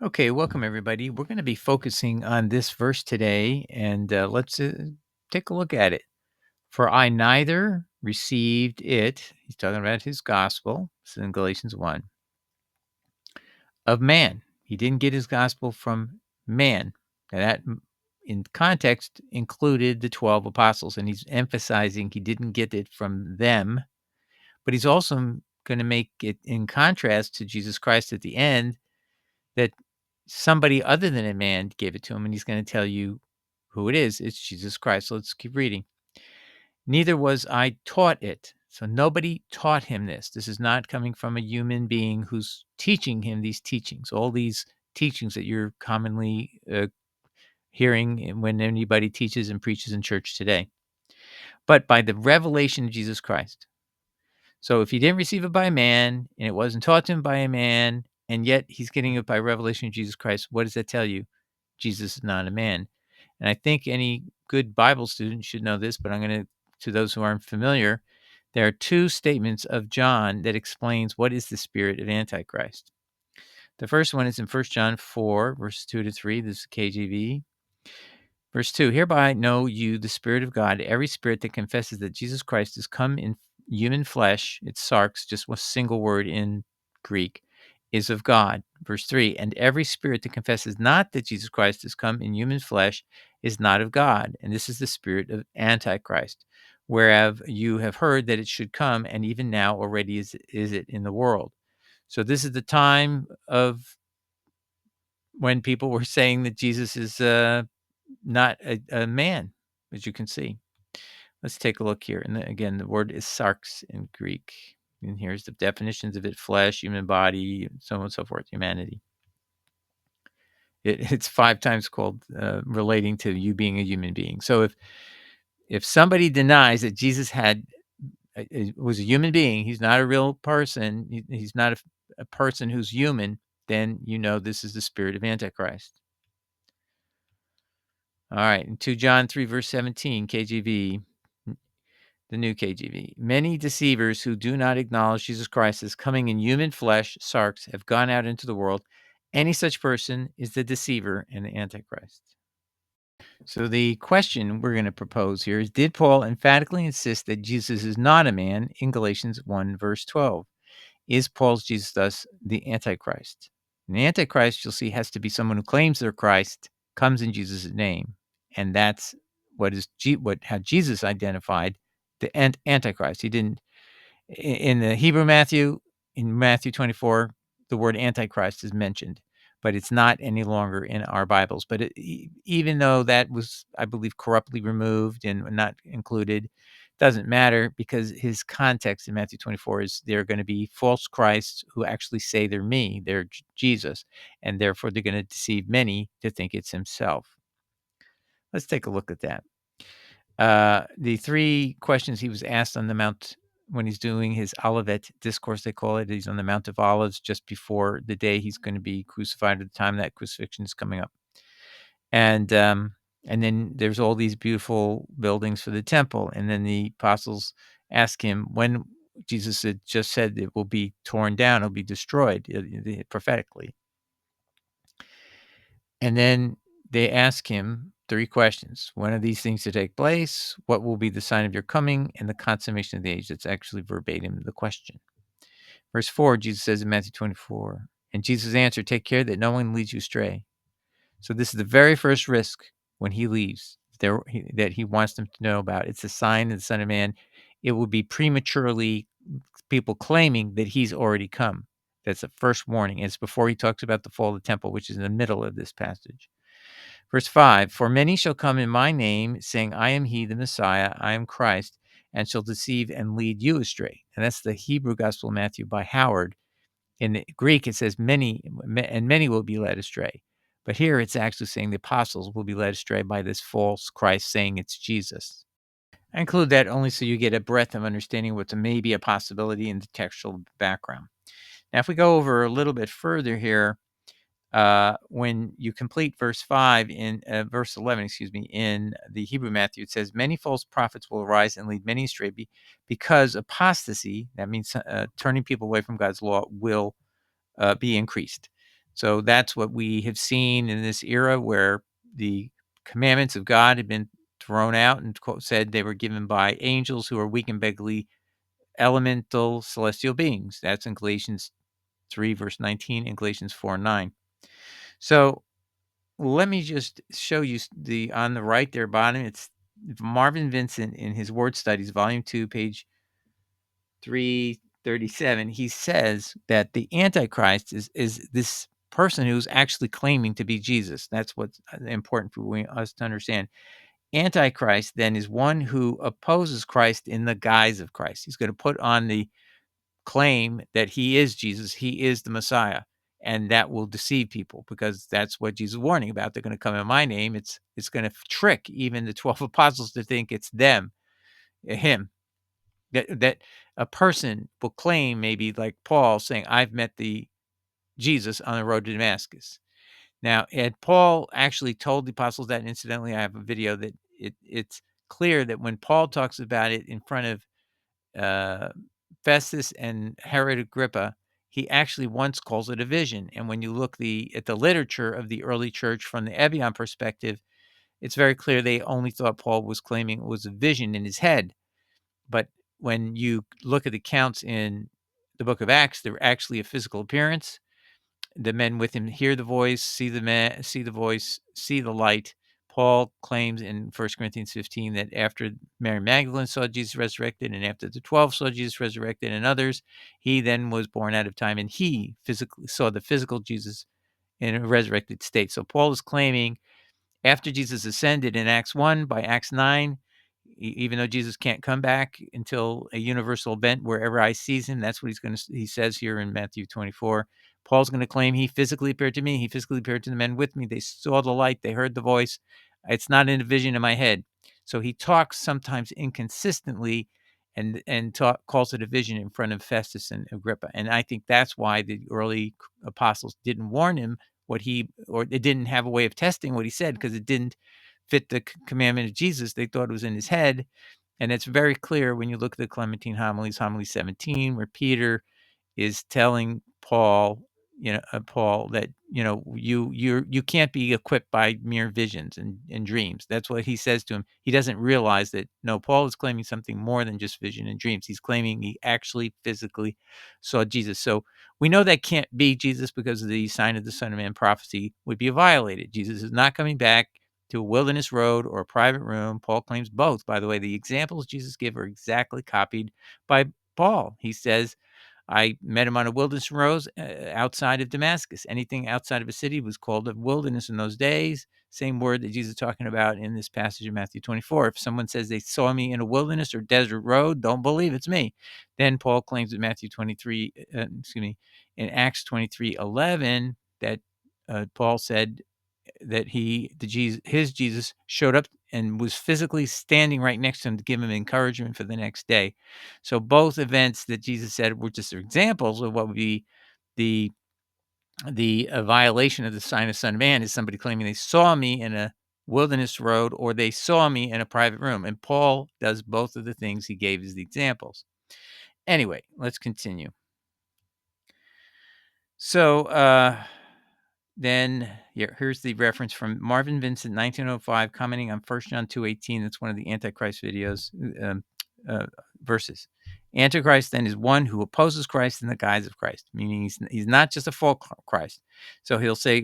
Okay, welcome everybody. We're going to be focusing on this verse today, and let's take a look at it. For I neither received it, he's talking about his gospel, this is in Galatians 1, of man. He didn't get his gospel from man. Now that in context included the 12 apostles, and he's emphasizing he didn't get it from them, but he's also going to make it in contrast to Jesus Christ at the end, that somebody other than a man gave it to him, and he's going to tell you who it is. It's Jesus Christ. So let's keep reading. Neither was I taught it. So nobody taught him this. This is not coming from a human being who's teaching him these teachings, all these teachings that you're commonly hearing when anybody teaches and preaches in church today, but by the revelation of Jesus Christ. So if he didn't receive it by a man and it wasn't taught to him by a man, and yet he's getting it by revelation of Jesus Christ, what does that tell you? Jesus is not a man. And I think any good Bible student should know this, but I'm going to those who aren't familiar, there are two statements of John that explains what is the spirit of Antichrist. The first one is in 1 John 4, verses 2 to 3. This is KJV. Verse 2, hereby know you the Spirit of God, every spirit that confesses that Jesus Christ has come in human flesh, it's sarx, just one single word in Greek, is of God. Verse 3, and every spirit that confesses not that Jesus Christ has come in human flesh is not of God, and this is the spirit of Antichrist, whereof you have heard that it should come, and even now already is it in the world. So this is the time of when people were saying that Jesus is not a man, as you can see. Let's take a look here. And again, the word is sarx in Greek. And here's the definitions of it: flesh, human body, so on and so forth, humanity. It's 5 times called relating to you being a human being. So if somebody denies that Jesus was a human being, he's not a real person, he's not a person who's human, then you know this is the spirit of Antichrist. All right, in 2 John 3, verse 17, KJV, the new KJV. Many deceivers who do not acknowledge Jesus Christ as coming in human flesh, sarx, have gone out into the world. Any such person is the deceiver and the Antichrist. So the question we're going to propose here is, did Paul emphatically insist that Jesus is not a man in Galatians 1, verse 12? Is Paul's Jesus thus the Antichrist? And the Antichrist, you'll see, has to be someone who claims they're Christ, comes in Jesus' name. And that's how Jesus identified the Antichrist. He didn't, in the Hebrew in Matthew 24, the word Antichrist is mentioned, but it's not any longer in our Bibles. But even though that was, I believe, corruptly removed and not included, doesn't matter, because his context in Matthew 24 is there are going to be false Christs who actually say they're me, they're Jesus, and therefore they're going to deceive many to think it's himself. Let's take a look at that. The 3 questions he was asked on the Mount when he's doing his Olivet discourse, they call it. He's on the Mount of Olives just before the day he's going to be crucified, at the time that crucifixion is coming up. And then there's all these beautiful buildings for the temple. And then the apostles ask him, when Jesus had just said it will be torn down, it'll be destroyed prophetically. And then they ask him 3 questions. When are these things to take place? What will be the sign of your coming and the consummation of the age? That's actually verbatim the question. Verse 4, Jesus says in Matthew 24, and Jesus answered, take care that no one leads you astray. So this is the very first risk when he leaves that he wants them to know about. It's a sign of the Son of Man. It will be prematurely people claiming that he's already come. That's the first warning. It's before he talks about the fall of the temple, which is in the middle of this passage. Verse 5, for many shall come in my name, saying, I am he, the Messiah, I am Christ, and shall deceive and lead you astray. And that's the Hebrew Gospel of Matthew by Howard. In the Greek, it says many, and many will be led astray. But here it's actually saying the apostles will be led astray by this false Christ saying it's Jesus. I include that only so you get a breadth of understanding what's maybe a possibility in the textual background. Now, if we go over a little bit further here, when you complete verse 5 in verse 11, in the Hebrew Matthew, it says, many false prophets will arise and lead many astray because apostasy, that means turning people away from God's law, will be increased. So that's what we have seen in this era where the commandments of God have been thrown out and said they were given by angels who are weak and beggarly elemental celestial beings. That's in Galatians 3, verse 19, and Galatians 4:9. So let me just show you the on the right there bottom. It's Marvin Vincent in his Word Studies, Volume 2, page 337. He says that the Antichrist is this person who's actually claiming to be Jesus. That's what's important for us to understand. Antichrist then is one who opposes Christ in the guise of Christ. He's going to put on the claim that he is Jesus, he is the Messiah, and that will deceive people because that's what Jesus is warning about. They're going to come in my name. It's going to trick even the 12 apostles to think it's them, him. That a person will claim, maybe like Paul saying, I've met the Jesus on the road to Damascus. Now, had Paul actually told the apostles that, and incidentally, I have a video that it's clear that when Paul talks about it in front of uh, Festus and Herod Agrippa, he actually once calls it a vision. And when you look at the literature of the early church from the Ebion perspective, it's very clear they only thought Paul was claiming it was a vision in his head. But when you look at the counts in the book of Acts, they're actually a physical appearance. The men with him hear the voice, see the man, see the voice, see the light. Paul claims in 1 Corinthians 15 that after Mary Magdalene saw Jesus resurrected and after the 12 saw Jesus resurrected and others, he then was born out of time and he physically saw the physical Jesus in a resurrected state. So Paul is claiming after Jesus ascended in Acts 1, by Acts 9, even though Jesus can't come back until a universal event wherever I sees him, that's what he says here in Matthew 24. Paul's going to claim he physically appeared to me. He physically appeared to the men with me. They saw the light. They heard the voice. It's not in a vision in my head. So he talks sometimes inconsistently and calls it a vision in front of Festus and Agrippa. And I think that's why the early apostles didn't warn him or they didn't have a way of testing what he said because it didn't fit the commandment of Jesus. They thought it was in his head. And it's very clear when you look at the Clementine homilies, homily 17, where Peter is telling Paul, Paul that, you can't be equipped by mere visions and dreams. That's what he says to him. He doesn't realize that, no, Paul is claiming something more than just vision and dreams. He's claiming he actually physically saw Jesus. So we know that can't be Jesus because the sign of the Son of Man prophecy would be violated. Jesus is not coming back to a wilderness road or a private room. Paul claims both. By the way, the examples Jesus gives are exactly copied by Paul. He says, I met him on a wilderness road outside of Damascus. Anything outside of a city was called a wilderness in those days. Same word that Jesus is talking about in this passage of Matthew 24. If someone says they saw me in a wilderness or desert road, don't believe it's me. Then Paul claims in in Acts 23:11 that Paul said that his Jesus showed up and was physically standing right next to him to give him encouragement for the next day. So both events that Jesus said were just examples of what would be the violation of the sign of Son of Man is somebody claiming they saw me in a wilderness road or they saw me in a private room. And Paul does both of the things he gave as the examples. Anyway, let's continue. So then here's the reference from Marvin Vincent, 1905, commenting on 1 John 2:18. That's one of the Antichrist videos verses. Antichrist then is one who opposes Christ in the guise of Christ, meaning he's not just a false Christ. So he'll say,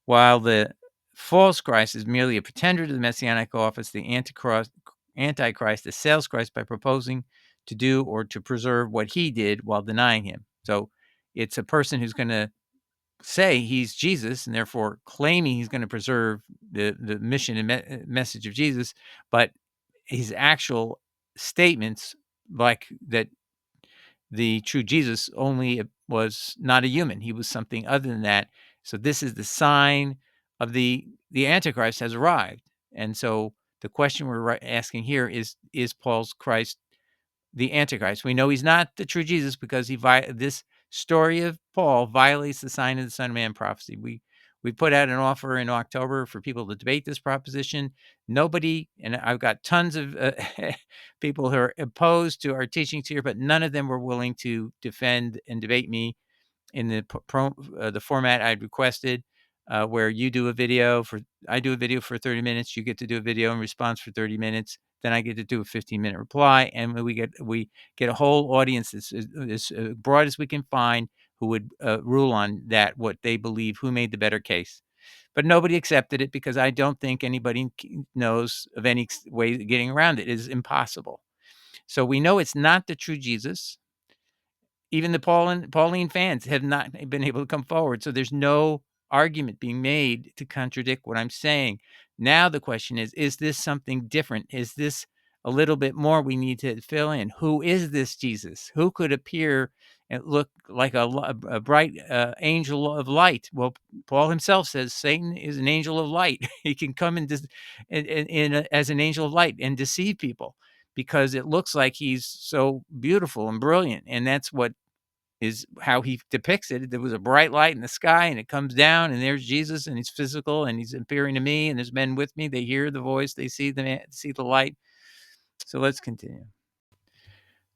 while the false Christ is merely a pretender to the messianic office, the Antichrist assails Christ by proposing to do or to preserve what he did while denying him. So it's a person who's going to say he's Jesus and therefore claiming he's going to preserve the mission and message of Jesus, but his actual statements, like that the true Jesus only was not a human, he was something other than that. So this is the sign of the Antichrist has arrived. And so the question we're asking here is Paul's Christ the Antichrist? We know he's not the true Jesus because this story of Paul violates the sign of the Son of Man prophecy. We put out an offer in October for people to debate this proposition. Nobody, and I've got tons of people who are opposed to our teachings here, but none of them were willing to defend and debate me. in the format I'd requested, where you do a video for I do a video for 30 minutes. You get to do a video in response for 30 minutes. Then I get to do a 15-minute reply, and we get a whole audience as broad as we can find who would rule on that, what they believe, who made the better case. But nobody accepted it because I don't think anybody knows of any way of getting around it. It is impossible. So we know it's not the true Jesus. Even the Pauline fans have not been able to come forward. So there's no argument being made to contradict what I'm saying. Now the question is this something different? Is this a little bit more we need to fill in? Who is this Jesus? Who could appear and look like a bright angel of light? Well, Paul himself says Satan is an angel of light. He can come as an angel of light and deceive people, because it looks like he's so beautiful and brilliant. And that's what is how he depicts it. There was a bright light in the sky, and it comes down, and there's Jesus, and he's physical, and he's appearing to me, and there's men with me. They hear the voice, they see the light. So let's continue.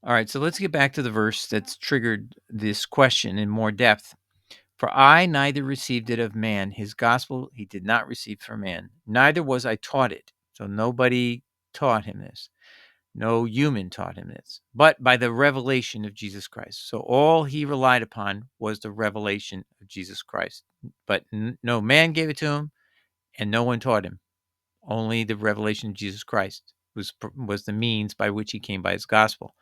All right, so let's get back to the verse that's triggered this question in more depth. For I neither received it of man. His gospel he did not receive from man. Neither was I taught it. So nobody taught him this. No human taught him this, but by the revelation of Jesus Christ. So all he relied upon was the revelation of Jesus Christ. But no man gave it to him, and no one taught him. Only the revelation of Jesus Christ was the means by which he came by his gospel.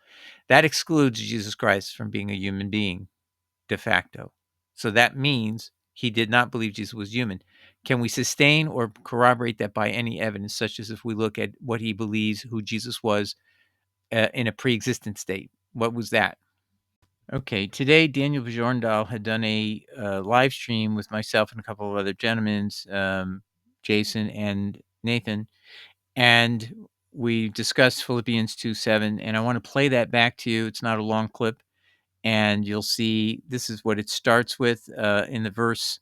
That excludes Jesus Christ from being a human being de facto. So that means he did not believe Jesus was human. Can we sustain or corroborate that by any evidence, such as if we look at what he believes, who Jesus was in a pre-existent state? What was that? Okay, today Daniel Bjorndal had done a live stream with myself and a couple of other gentlemen, Jason and Nathan, and we discussed Philippians 2:7, and I want to play that back to you. It's not a long clip, and you'll see this is what it starts with in the verse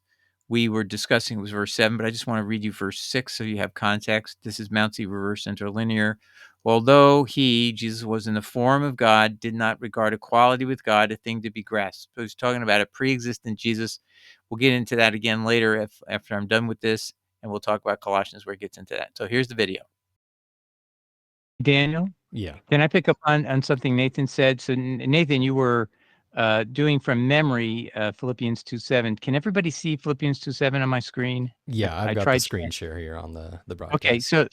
we were discussing. It was verse 7, but I just want to read you verse 6 so you have context. This is Mount C reverse interlinear. Although he, Jesus, was in the form of God, did not regard equality with God a thing to be grasped. So he's talking about a pre-existent Jesus. We'll get into that again later after I'm done with this, and we'll talk about Colossians where it gets into that. So here's the video. Daniel? Yeah. Can I pick up on something Nathan said? So Nathan, you were doing from memory Philippians 2:7. Can everybody see Philippians 2:7 on my screen? Yeah, I've got tried the screen share here on the broadcast. Okay, so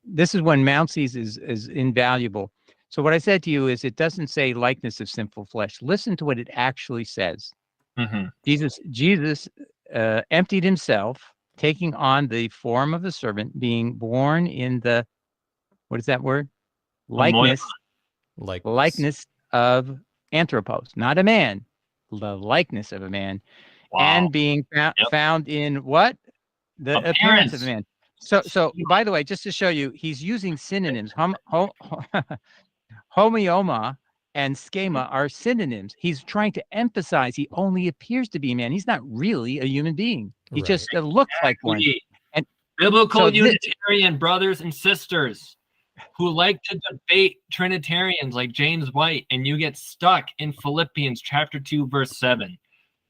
this is when Mountsies is invaluable. So what I said to you is it doesn't say likeness of sinful flesh. Listen to what it actually says. Mm-hmm. Jesus emptied himself, taking on the form of a servant, being born in the, what is that word? Likeness of anthropos, not a man, the likeness of a man, and being found in what? The appearance of a man. So by the way, just to show you, he's using synonyms. Homioma and schema are synonyms. He's trying to emphasize he only appears to be a man. He's not really a human being. He just looks like one. And biblical Unitarian brothers and sisters who like to debate Trinitarians like James White, and you get stuck in Philippians chapter 2, verse 7.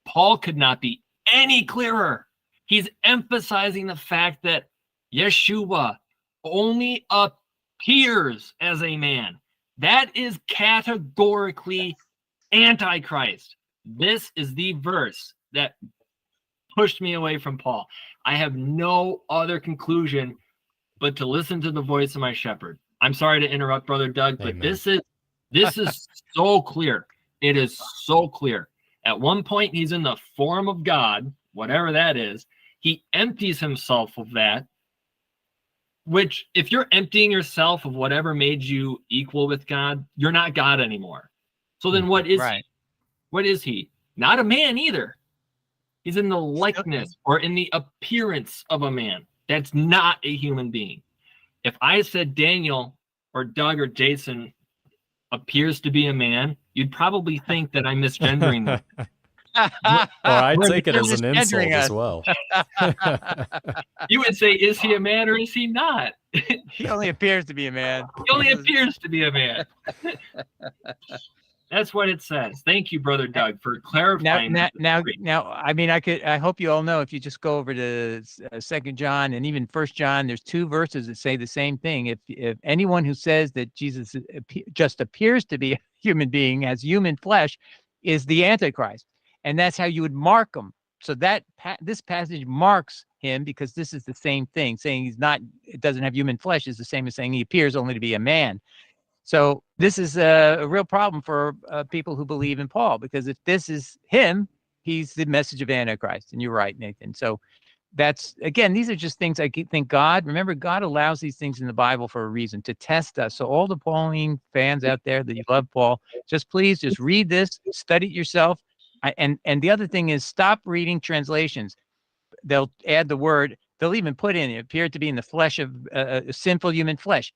Paul could not be any clearer. He's emphasizing the fact that Yeshua only appears as a man. That is categorically antichrist. This is the verse that pushed me away from Paul. I have no other conclusion but to listen to the voice of my shepherd. I'm sorry to interrupt, Brother Doug, but this is so clear. It is so clear. At one point, he's in the form of God, whatever that is. He empties himself of that, which if you're emptying yourself of whatever made you equal with God, you're not God anymore. So then what is he? What is he? Not a man either. He's in the likeness or in the appearance of a man. That's not a human being. If I said Daniel or Doug or Jason appears to be a man, you'd probably think that I'm misgendering them. Or I'd take it as an insult as well. You would say, is he a man or is he not? He only appears to be a man. He only appears to be a man. That's what it says. Thank you, Brother Doug, for clarifying. Now, I mean, I hope you all know, if you just go over to 2nd John and even 1st John, there's 2 verses that say the same thing. If anyone who says that Jesus just appears to be a human being, has human flesh, is the Antichrist. And that's how you would mark him. So this passage marks him, because this is the same thing. Saying it doesn't have human flesh is the same as saying he appears only to be a man. So this is a real problem for people who believe in Paul, because if this is him, he's the message of Antichrist. And you're right, Nathan. So again, these are just things I think remember, God allows these things in the Bible for a reason, to test us. So all the Pauline fans out there that you love Paul, please read this, study it yourself. And the other thing is, stop reading translations. They'll add the word, they'll even put in, it appeared to be in the flesh of sinful human flesh.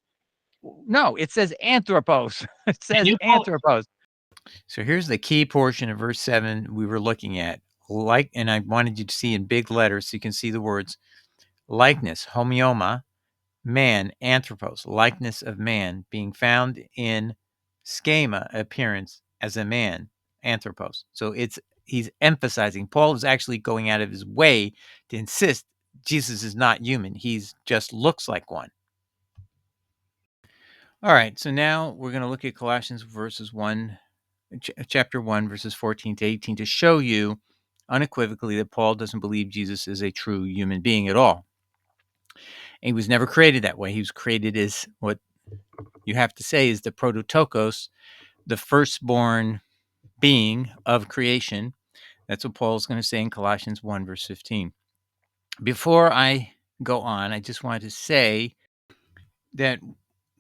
No, it says anthropos. It says anthropos. So here's the key portion of verse 7 we were looking at. And I wanted you to see in big letters so you can see the words. Likeness, homioma, man, anthropos, likeness of man, being found in schema, appearance, as a man, anthropos. So he's emphasizing, Paul is actually going out of his way to insist Jesus is not human. He's just looks like one. All right, so now we're going to look at Colossians chapter 1, verses 14 to 18, to show you unequivocally that Paul doesn't believe Jesus is a true human being at all. And he was never created that way. He was created as what you have to say is the prototokos, the firstborn being of creation. That's what Paul's going to say in Colossians 1, verse 15. Before I go on, I just wanted to say that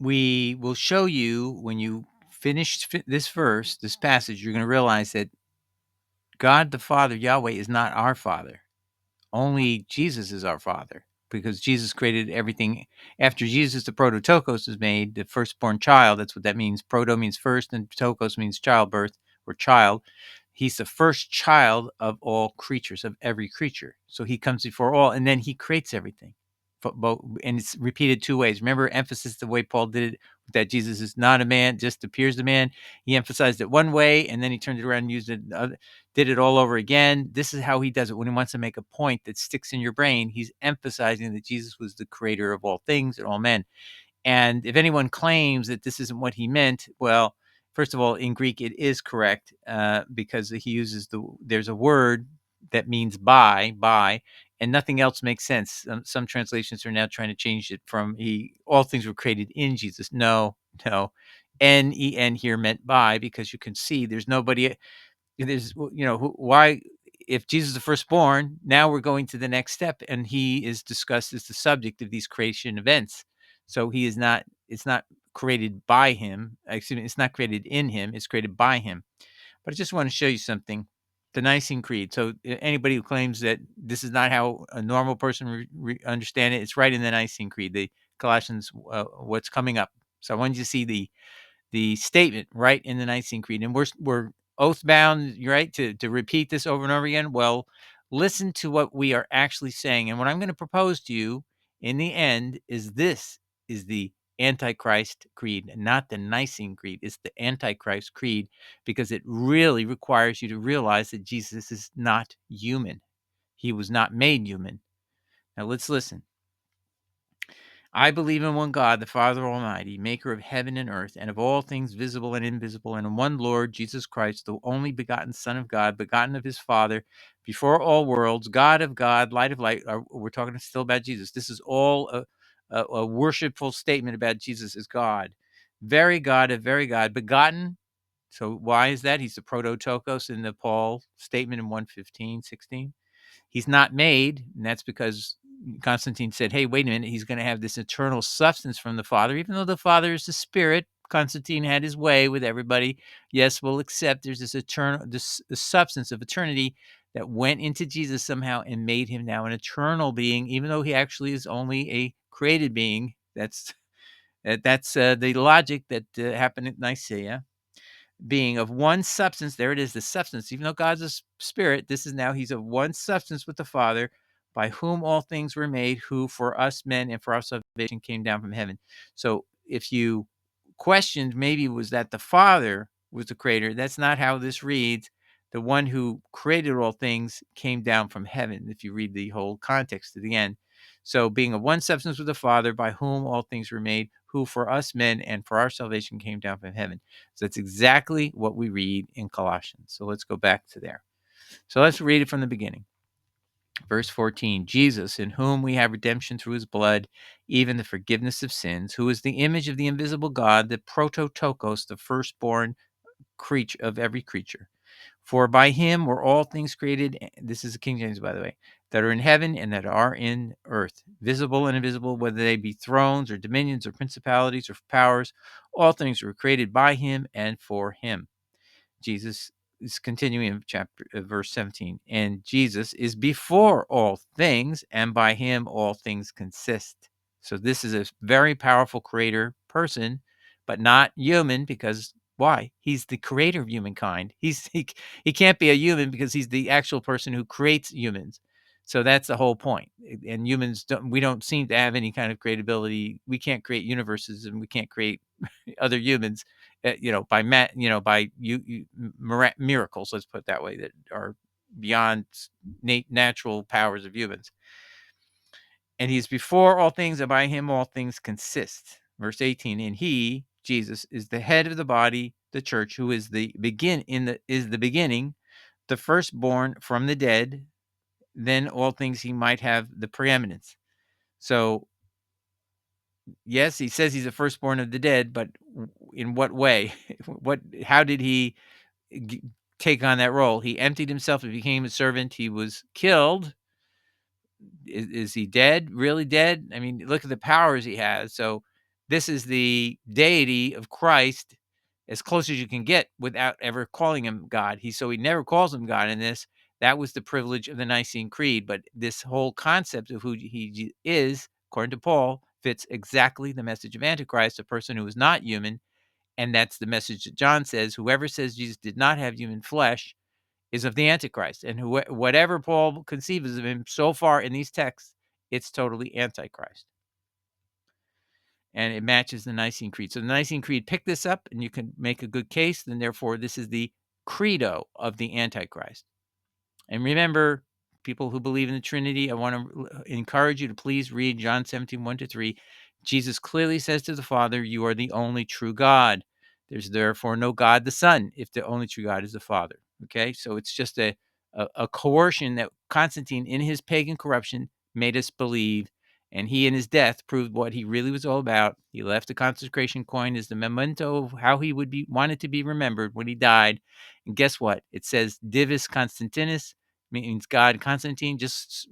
we will show you, when you finish this verse, this passage, you're going to realize that God the Father, Yahweh, is not our Father. Only Jesus is our Father, because Jesus created everything. After Jesus, the prototokos is made, the firstborn child. That's what that means. Proto means first, and tokos means childbirth or child. He's the first child of all creatures, of every creature. So he comes before all, and then he creates everything. And it's repeated 2 ways. Remember, emphasis the way Paul did it, that Jesus is not a man, just appears a man. He emphasized it one way, and then he turned it around and used it, did it all over again. This is how he does it. When he wants to make a point that sticks in your brain, he's emphasizing that Jesus was the creator of all things and all men. And if anyone claims that this isn't what he meant, well, first of all, in Greek, it is correct, because he uses there's a word that means by, and nothing else makes sense. Some translations are now trying to change it from all things were created in Jesus. No. N-E-N here meant by, because you can see there's nobody, why, if Jesus is the firstborn, now we're going to the next step, and he is discussed as the subject of these creation events. So it's not created by him. Excuse me, it's not created in him, it's created by him. But I just want to show you something. The Nicene Creed. So anybody who claims that this is not how a normal person understand it, it's right in the Nicene Creed, the Colossians, what's coming up. So I wanted you to see the statement right in the Nicene Creed. And we're oath bound, right, to repeat this over and over again. Well, listen to what we are actually saying. And what I'm going to propose to you in the end is the Antichrist Creed, not the Nicene Creed. It's the Antichrist Creed, because it really requires you to realize that Jesus is not human. He was not made human. Now let's listen. I believe in one God, the Father Almighty, maker of heaven and earth, and of all things visible and invisible, and in one Lord, Jesus Christ, the only begotten Son of God, begotten of his Father, before all worlds, God of God, light of light. We're talking still about Jesus. This is all a worshipful statement about Jesus as God. Very God of very God, begotten. So why is that? He's the prototokos in the Paul statement in 1:15-16. He's not made, and that's because Constantine said, hey, wait a minute, he's going to have this eternal substance from the Father, even though the Father is the Spirit. Constantine had his way with everybody. Yes, we'll accept there's this substance of eternity that went into Jesus somehow and made him now an eternal being, even though he actually is only a created being. That's the logic that happened at Nicaea. Being of one substance, there it is, the substance. Even though God's a spirit, he's of one substance with the Father, by whom all things were made, who for us men and for our salvation came down from heaven. So if you questioned maybe was that the Father was the creator. That's not how this reads. The one who created all things came down from heaven, if you read the whole context to the end. So being of one substance with the Father, by whom all things were made, who for us men and for our salvation came down from heaven. So that's exactly what we read in Colossians. So let's go back to there. So let's read it from the beginning. Verse 14, Jesus, in whom we have redemption through his blood, even the forgiveness of sins, who is the image of the invisible God, the prototokos, the firstborn creature of every creature. For by him were all things created, this is the King James, by the way, that are in heaven and that are in earth, visible and invisible, whether they be thrones or dominions or principalities or powers. All things were created by him and for him. Jesus is continuing in verse 17. And Jesus is before all things, and by him all things consist. So this is a very powerful creator person, but not human, because why? He's the creator of humankind. He can't be a human because he's the actual person who creates humans. So that's the whole point. And humans we don't seem to have any kind of creatability. We can't create universes, and we can't create other humans, by miracles, let's put it that way, that are beyond natural powers of humans. And he's before all things, and by him all things consist. Verse 18, and he, Jesus, is the head of the body, the church, who is the beginning, the firstborn from the dead, then all things he might have the preeminence. So yes, he says he's the firstborn of the dead, but in what way? How did he take on that role? He emptied himself and became a servant. He was killed. Is he dead? Really dead? I mean, look at the powers he has. So this is the deity of Christ, as close as you can get without ever calling him God. He never calls him God in this. That was the privilege of the Nicene Creed. But this whole concept of who he is, according to Paul, fits exactly the message of Antichrist, a person who is not human. And that's the message that John says. Whoever says Jesus did not have human flesh is of the Antichrist. And whatever Paul conceives of him so far in these texts, it's totally Antichrist. And it matches the Nicene Creed. So the Nicene Creed picked this up, and you can make a good case. Then therefore, this is the credo of the Antichrist. And remember, people who believe in the Trinity, I want to encourage you to please read John 17, 1-3. Jesus clearly says to the Father, you are the only true God. There's therefore no God the Son, if the only true God is the Father. Okay, so it's just a coercion that Constantine, in his pagan corruption, made us believe. And he, in his death, proved what he really was all about. He left the consecration coin as the memento of how he would be wanted to be remembered when he died. And guess what? It says Divus Constantinus, means God. Constantine, just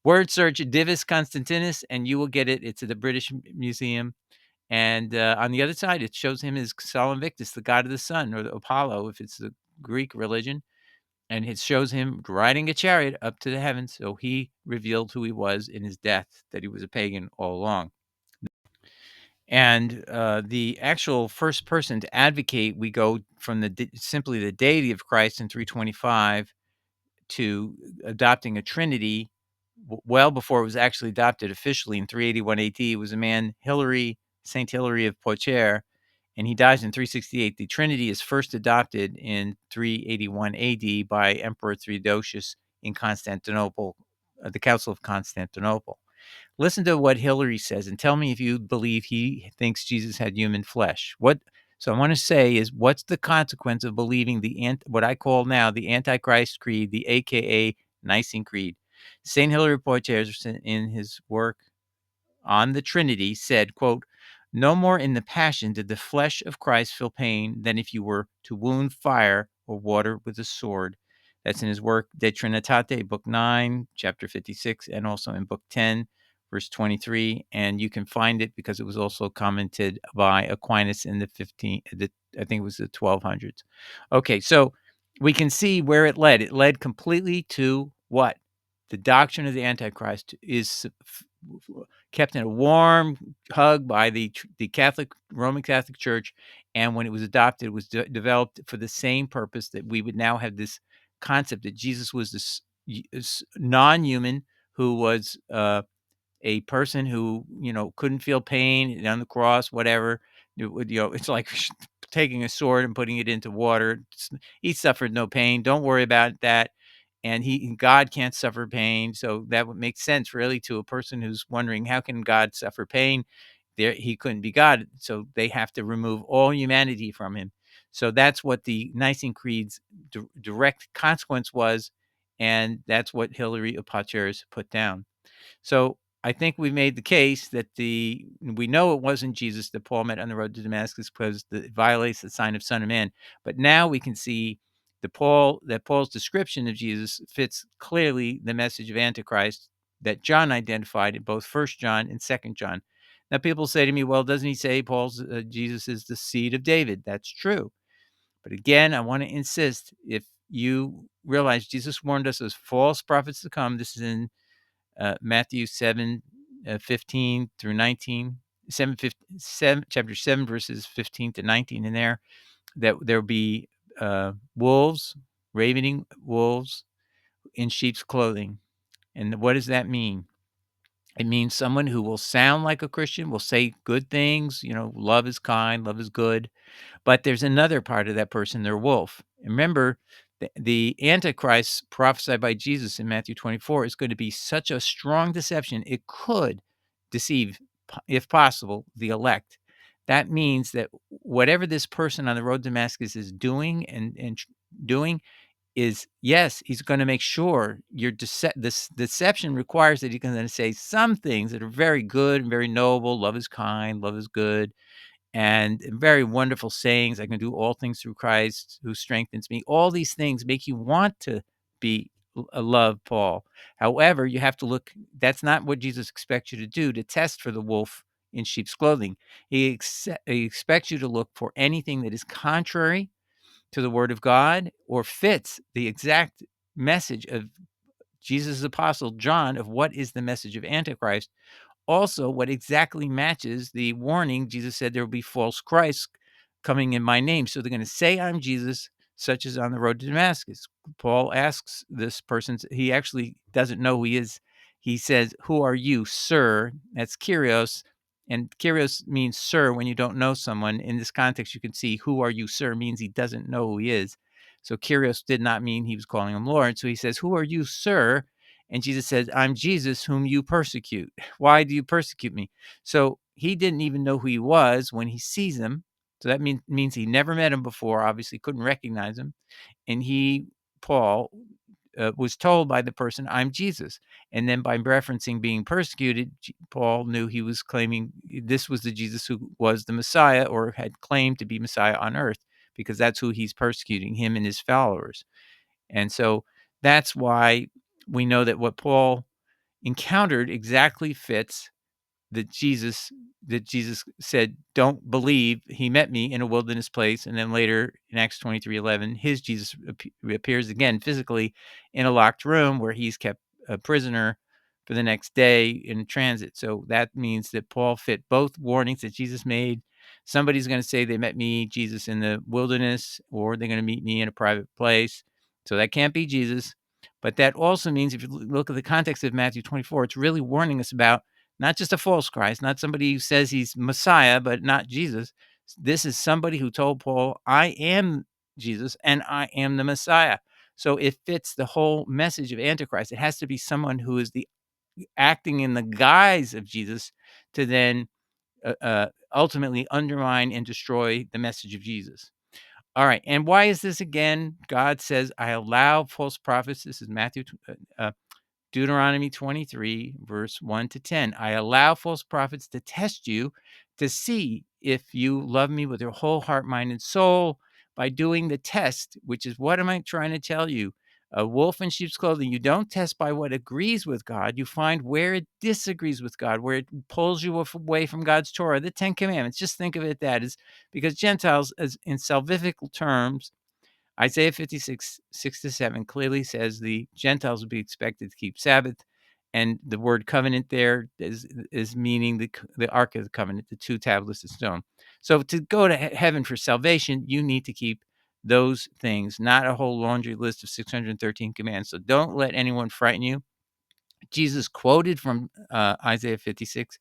word search Divus Constantinus, and you will get it. It's at the British Museum. And on the other side, it shows him as Sol Invictus, the god of the sun, or the Apollo, if it's the Greek religion. And it shows him riding a chariot up to the heavens. So he revealed who he was in his death, that he was a pagan all along. And the actual first person to advocate, we go from simply the deity of Christ in 325 to adopting a Trinity well before it was actually adopted officially in 381 AD. It was a man, Saint Hilary of Poitiers, and he dies in 368. The Trinity is first adopted in 381 AD by Emperor Theodosius in Constantinople, the Council of Constantinople. Listen to what Hilary says and tell me if you believe he thinks Jesus had human flesh. So I want to say is, what's the consequence of believing what I call now the Antichrist Creed, the AKA Nicene Creed? Saint Hilary of Poitiers, in his work on the Trinity, said, quote, no more in the Passion did the flesh of Christ feel pain than if you were to wound fire or water with a sword. That's in his work De Trinitate, Book 9, Chapter 56, and also in Book 10, verse 23. And you can find it because it was also commented by Aquinas in I think it was the 1200s. Okay, so we can see where it led. It led completely to what? The doctrine of the Antichrist is kept in a warm hug by the Roman Catholic Church, and when it was adopted, it was developed for the same purpose, that we would now have this concept that Jesus was this non-human who was a person who couldn't feel pain on the cross, whatever. It's like taking a sword and putting it into water. He suffered no pain. Don't worry about that. And God can't suffer pain. So that would make sense really to a person who's wondering, how can God suffer pain? He couldn't be God. So they have to remove all humanity from him. So that's what the Nicene Creed's direct consequence was. And that's what Hilary of Poitiers put down. So I think we made the case that we know it wasn't Jesus that Paul met on the road to Damascus because it violates the sign of Son of Man. But now we can see that Paul's description of Jesus fits clearly the message of Antichrist that John identified in both 1 John and 2 John. Now people say to me, well, doesn't he say Jesus is the seed of David? That's true. But again, I want to insist, if you realize Jesus warned us as false prophets to come, this is in Matthew 7, 15 through 19, chapter 7, verses 15 to 19 in there, that there'll be wolves, ravening wolves in sheep's clothing. And what does that mean? It means someone who will sound like a Christian, will say good things, love is kind, love is good. But there's another part of that person, they're wolf. And remember, the Antichrist prophesied by Jesus in Matthew 24 is going to be such a strong deception, it could deceive, if possible, the elect. That means that whatever this person on the road to Damascus is doing and doing is, yes, he's going to make sure this deception requires that he's going to say some things that are very good and very noble. Love is kind, love is good, and very wonderful sayings. I can do all things through Christ who strengthens me. All these things make you want to be love Paul. However, you have to look. That's not what Jesus expects you to do, to test for the wolf in sheep's clothing. He expects you to look for anything that is contrary to the word of God or fits the exact message of Jesus' apostle John of what is the message of Antichrist. Also, what exactly matches the warning Jesus said there will be false Christs coming in my name. So they're going to say I'm Jesus, such as on the road to Damascus. Paul asks this person, he actually doesn't know who he is. He says, "Who are you, sir?" That's Kyrios. And Kyrios means sir when you don't know someone. In this context, you can see "who are you, sir" means he doesn't know who he is. So Kyrios did not mean he was calling him Lord. So he says, "Who are you, sir?" And Jesus says, "I'm Jesus whom you persecute. Why do you persecute me?" So he didn't even know who he was when he sees him. So that means he never met him before, obviously couldn't recognize him. And Paul, was told by the person, "I'm Jesus." And then by referencing being persecuted, Paul knew he was claiming this was the Jesus who was the Messiah or had claimed to be Messiah on earth, because that's who he's persecuting, him and his followers. And so that's why we know that what Paul encountered exactly fits that Jesus said, "Don't believe." He met me in a wilderness place. And then later in Acts 23:11, his Jesus appears again physically in a locked room where he's kept a prisoner for the next day in transit. So that means that Paul fit both warnings that Jesus made. Somebody's going to say they met me, Jesus, in the wilderness, or they're going to meet me in a private place. So that can't be Jesus. But that also means, if you look at the context of Matthew 24, it's really warning us about not just a false Christ, not somebody who says he's Messiah, but not Jesus. This is somebody who told Paul, "I am Jesus and I am the Messiah." So it fits the whole message of Antichrist. It has to be someone who is acting in the guise of Jesus to then ultimately undermine and destroy the message of Jesus. All right. And why is this again? God says, "I allow false prophets." This is Deuteronomy 23, verse 1 to 10. "I allow false prophets to test you to see if you love me with your whole heart, mind, and soul by doing the test," which is, what am I trying to tell you? A wolf in sheep's clothing. You don't test by what agrees with God. You find where it disagrees with God, where it pulls you away from God's Torah, the 10 Commandments. Just think of it that is, because Gentiles, as in salvific terms, Isaiah 56, 6-7 clearly says the Gentiles will be expected to keep Sabbath. And the word covenant there is meaning the Ark of the Covenant, the 2 tablets of stone. So to go to heaven for salvation, you need to keep those things, not a whole laundry list of 613 commands. So don't let anyone frighten you. Jesus quoted from Isaiah 56.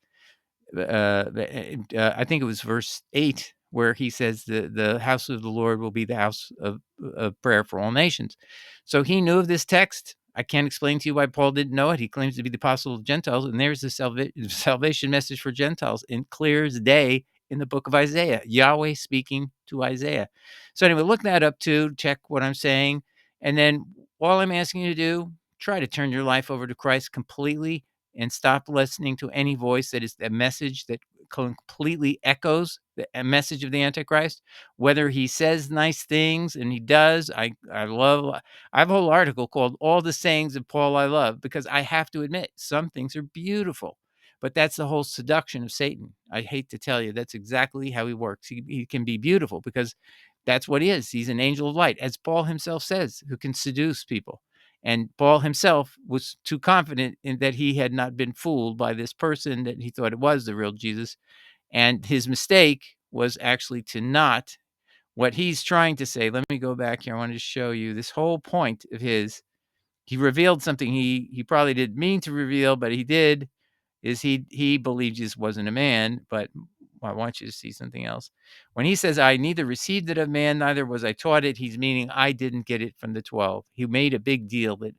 I think it was verse 8 where he says the house of the Lord will be the house of prayer for all nations. So he knew of this text. I can't explain to you why Paul didn't know it. He claims to be the apostle of Gentiles, and there's the salvation message for Gentiles in clear as day in the book of Isaiah, Yahweh speaking to Isaiah. So anyway, look that up too, check what I'm saying. And then all I'm asking you to do, try to turn your life over to Christ completely and stop listening to any voice that is a message that completely echoes the message of the Antichrist. Whether he says nice things, and he does, I have a whole article called "All the Sayings of Paul I Love," because I have to admit some things are beautiful, but that's the whole seduction of Satan. I hate to tell you, that's exactly how he works. He can be beautiful because that's what he is. He's an angel of light, as Paul himself says, who can seduce people. And Paul himself was too confident in that he had not been fooled by this person, that he thought it was the real Jesus. And his mistake was actually to not what he's trying to say. Let me go back here. I wanted to show you this whole point of his. He revealed something he probably didn't mean to reveal, but he did, is he believed Jesus wasn't a man. But I want you to see something else. When he says, I neither received it of man, neither was I taught it, he's meaning I didn't get it from the 12. He made a big deal that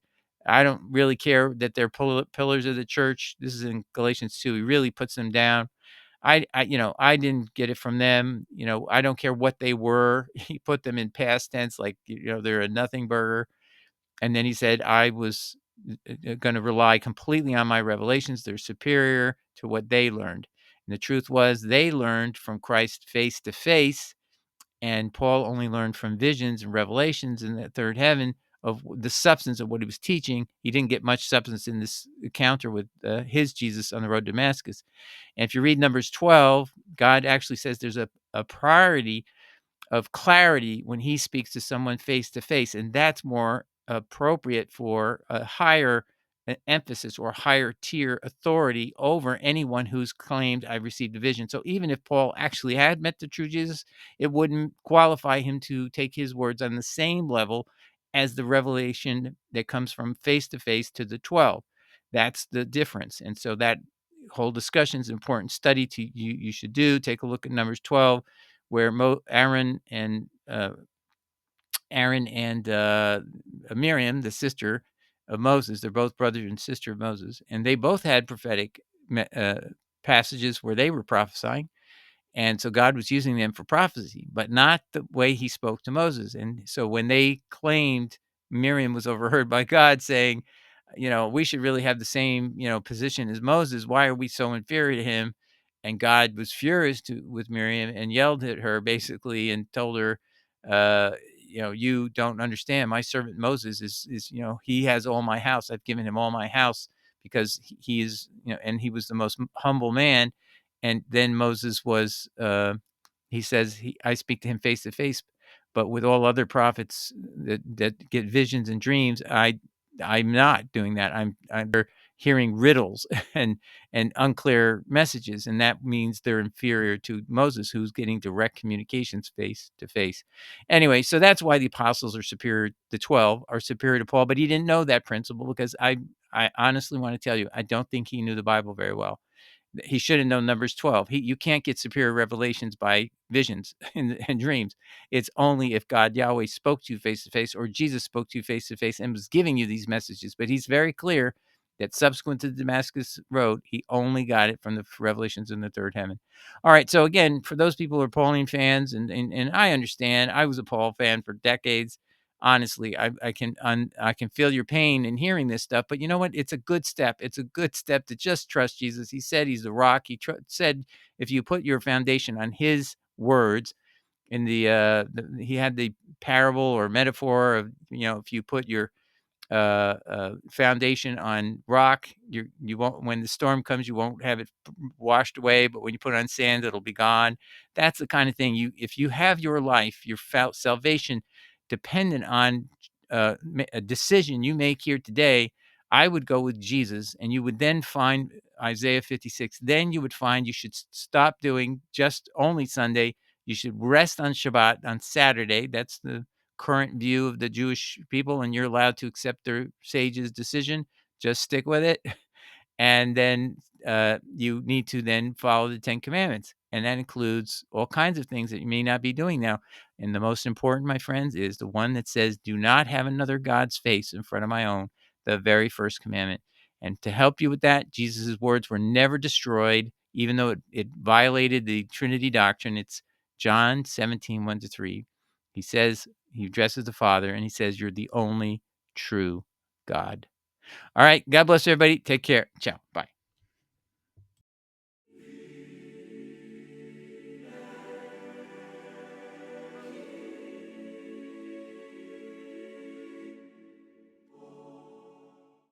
I don't really care that they're pillars of the church. This is in Galatians 2. He really puts them down. I didn't get it from them. I don't care what they were. He put them in past tense, like, they're a nothing burger. And then he said, I was going to rely completely on my revelations. They're superior to what they learned. And the truth was, they learned from Christ face to face, and Paul only learned from visions and revelations in the third heaven of the substance of what he was teaching. He didn't get much substance in this encounter with his Jesus on the road to Damascus. And if you read Numbers 12, God actually says there's a priority of clarity when he speaks to someone face to face, and that's more appropriate for a higher emphasis or higher tier authority over anyone who's claimed I received a vision. So even if Paul actually had met the true Jesus, it wouldn't qualify him to take his words on the same level as the revelation that comes from face to face to the 12. That's the difference. And so that whole discussion is an important study to you should do. Take a look at Numbers 12, where Aaron and Miriam, the sister of Moses, they're both brother and sister of Moses, and they both had prophetic passages where they were prophesying. And so God was using them for prophecy, but not the way he spoke to Moses. And so when they claimed, Miriam was overheard by God saying, we should really have the same, position as Moses. Why are we so inferior to him? And God was furious with Miriam and yelled at her basically and told her, uh, you don't understand. My servant Moses is, he has all my house. I've given him all my house because he is, and he was the most humble man. And then Moses was, he says, I speak to him face to face, but with all other prophets that get visions and dreams, I'm not doing that. I'm hearing riddles and unclear messages, and that means they're inferior to Moses, who's getting direct communications face to face. Anyway, so that's why the apostles are superior. The 12 are superior to Paul, but he didn't know that principle because I honestly want to tell you, I don't think he knew the Bible very well. He should have known Numbers 12. You can't get superior revelations by visions and dreams. It's only if God Yahweh spoke to you face to face, or Jesus spoke to you face to face and was giving you these messages. But he's very clear that subsequent to the Damascus Road, he only got it from the revelations in the third heaven. All right. So again, for those people who are Pauline fans, and I understand, I was a Paul fan for decades. Honestly, I can feel your pain in hearing this stuff, but you know what? It's a good step. It's a good step to just trust Jesus. He said he's the rock. He said if you put your foundation on his words, in he had the parable or metaphor of, if you put your foundation on rock, you won't, when the storm comes, you won't have it washed away, but when you put it on sand, it'll be gone. That's the kind of thing, if you have your life, your salvation dependent on a decision you make here today, I would go with Jesus, and you would then find Isaiah 56. Then you would find you should stop doing just only Sunday. You should rest on Shabbat, on Saturday. That's the current view of the Jewish people, and you're allowed to accept their sage's decision. Just stick with it. And then you need to then follow the 10 Commandments. And that includes all kinds of things that you may not be doing now. And the most important, my friends, is the one that says, do not have another God's face in front of my own, the very first commandment. And to help you with that, Jesus' words were never destroyed, even though it violated the Trinity doctrine. It's John 17, 1-3. He says, he addresses the Father, and he says, you're the only true God. All right. God bless everybody. Take care. Ciao. Bye.